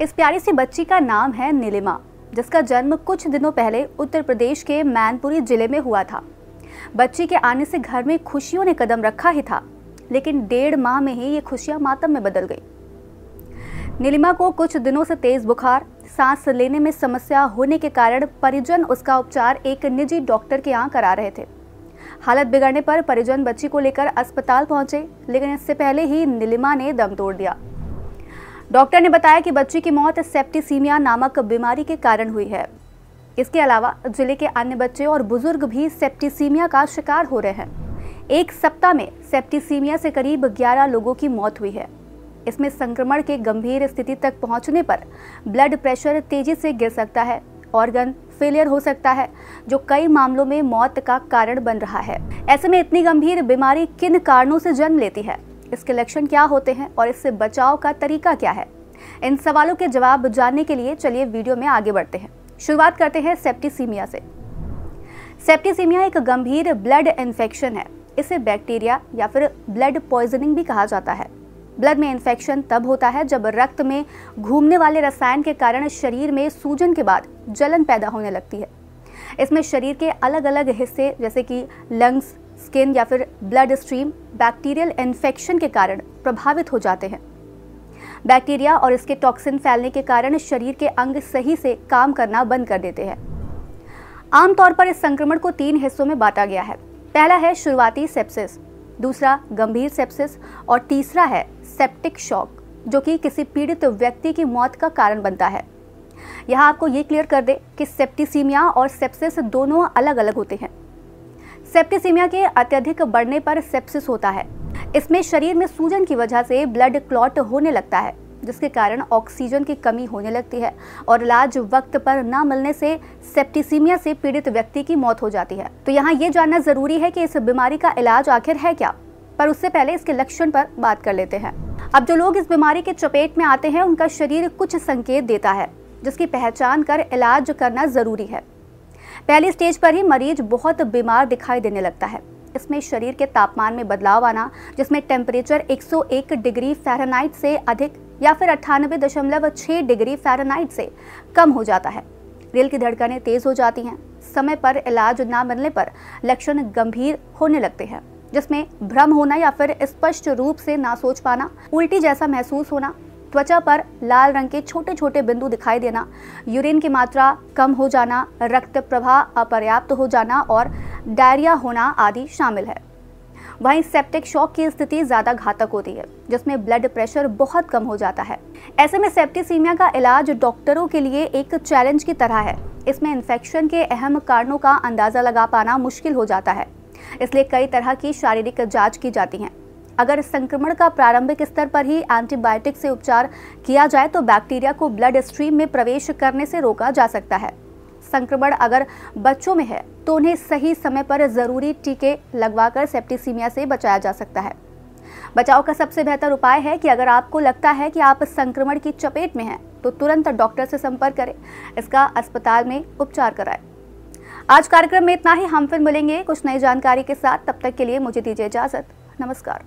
इस प्यारी सी बच्ची का नाम है नीलिमा, जिसका जन्म कुछ दिनों पहले उत्तर प्रदेश के मैनपुरी जिले में हुआ था। बच्ची के आने से घर में खुशियों ने कदम रखा ही था, लेकिन 1.5 माह में ही ये खुशियां मातम में बदल गई। नीलिमा को कुछ दिनों से तेज बुखार, सांस लेने में समस्या होने के कारण परिजन उसका उपचार एक निजी डॉक्टर के यहाँ करा रहे थे। हालत बिगड़ने पर परिजन बच्ची को लेकर अस्पताल पहुंचे, लेकिन इससे पहले ही नीलिमा ने दम तोड़ दिया। डॉक्टर ने बताया कि बच्ची की मौत सेप्टिसीमिया नामक बीमारी के कारण हुई है। इसके अलावा जिले के अन्य बच्चे और बुजुर्ग भी सेप्टिसीमिया का शिकार हो रहे हैं। एक सप्ताह में सेप्टिसीमिया से करीब 11 लोगों की मौत हुई है। इसमें संक्रमण के गंभीर स्थिति तक पहुंचने पर ब्लड प्रेशर तेजी से गिर सकता है, ऑर्गन फेलियर हो सकता है, जो कई मामलों में मौत का कारण बन रहा है। ऐसे में इतनी गंभीर बीमारी किन कारणों से जन्म लेती है, इसके लक्षण क्या होते हैं और इससे बचाव का तरीका क्या है, इन सवालों के जवाब जानने के लिए चलिए वीडियो में आगे बढ़ते हैं। शुरुआत करते हैं सेप्टिसीमिया से। सेप्टिसीमिया एक गंभीर ब्लड इन्फेक्शन है। इसे बैक्टीरिया या फिर ब्लड पॉइजनिंग भी कहा जाता है। ब्लड में इन्फेक्शन तब होता है जब रक्त में घूमने वाले रसायन के कारण शरीर में सूजन के बाद जलन पैदा होने लगती है। इसमें शरीर के अलग अलग हिस्से जैसे कि लंग्स, स्किन या फिर ब्लड स्ट्रीम बैक्टीरियल इन्फेक्शन के कारण प्रभावित हो जाते हैं। बैक्टीरिया और इसके टॉक्सिन फैलने के कारण शरीर के अंग सही से काम करना बंद कर देते हैं। आमतौर पर इस संक्रमण को 3 हिस्सों में बांटा गया है। पहला है शुरुआती सेप्सिस, दूसरा गंभीर सेप्सिस और तीसरा है सेप्टिक शॉक, जो कि किसी पीड़ित व्यक्ति की मौत का कारण बनता है। यहाँ आपको ये क्लियर कर दे कि सेप्टिसीमिया और सेप्सिस दोनों अलग अलग होते हैं। सेप्टिसीमिया के अत्यधिक बढ़ने पर सेप्सिस होता है। इसमें शरीर में सूजन की वजह से ब्लड क्लॉट होने लगता है, जिसके कारण ऑक्सीजन की कमी होने लगती है और इलाज वक्त पर न मिलने से सेप्टिसीमिया से पीड़ित व्यक्ति की मौत हो जाती है। तो यहाँ ये जानना जरूरी है कि इस बीमारी का इलाज आखिर है क्या, पर उससे पहले इसके लक्षण पर बात कर लेते हैं। अब जो लोग इस बीमारी के चपेट में आते हैं, उनका शरीर कुछ संकेत देता है, जिसकी पहचान कर इलाज करना जरूरी है। पहली स्टेज पर ही मरीज बहुत बीमार दिखाई देने लगता है। इसमें शरीर के तापमान में बदलाव आना, जिसमें टेम्परेचर 101 डिग्री फ़ारेनहाइट से अधिक या फिर 98.6 डिग्री फ़ारेनहाइट से कम हो जाता है। दिल की धड़कनें तेज हो जाती हैं। समय पर इलाज न मिलने पर लक्षण गंभीर होने लगते हैं, जिसमें भ्रम होना या फिर स्पष्ट रूप से ना सोच पाना, उल्टी जैसा महसूस होना, त्वचा पर लाल रंग के छोटे छोटे बिंदु दिखाई देना, यूरिन की मात्रा कम हो जाना, रक्त प्रवाह अपर्याप्त हो जाना और डायरिया होना आदि शामिल है। वहीं सेप्टिक शॉक की स्थिति ज़्यादा घातक होती है, जिसमें ब्लड प्रेशर बहुत कम हो जाता है। ऐसे में सेप्टिसीमिया का इलाज डॉक्टरों के लिए एक चैलेंज की तरह है। इसमें इन्फेक्शन के अहम कारणों का अंदाज़ा लगा पाना मुश्किल हो जाता है, इसलिए कई तरह की शारीरिक जाँच की जाती हैं। अगर संक्रमण का प्रारंभिक स्तर पर ही एंटीबायोटिक से उपचार किया जाए तो बैक्टीरिया को ब्लड स्ट्रीम में प्रवेश करने से रोका जा सकता है। संक्रमण अगर बच्चों में है तो उन्हें सही समय पर जरूरी टीके लगवाकर सेप्टिसीमिया से बचाया जा सकता है। बचाव का सबसे बेहतर उपाय है कि अगर आपको लगता है कि आप संक्रमण की चपेट में हैं तो तुरंत डॉक्टर से संपर्क करें, इसका अस्पताल में उपचार कराएं। आज कार्यक्रम में इतना ही। हम फिर मिलेंगे कुछ नई जानकारी के साथ। तब तक के लिए मुझे दीजिए इजाजत। नमस्कार।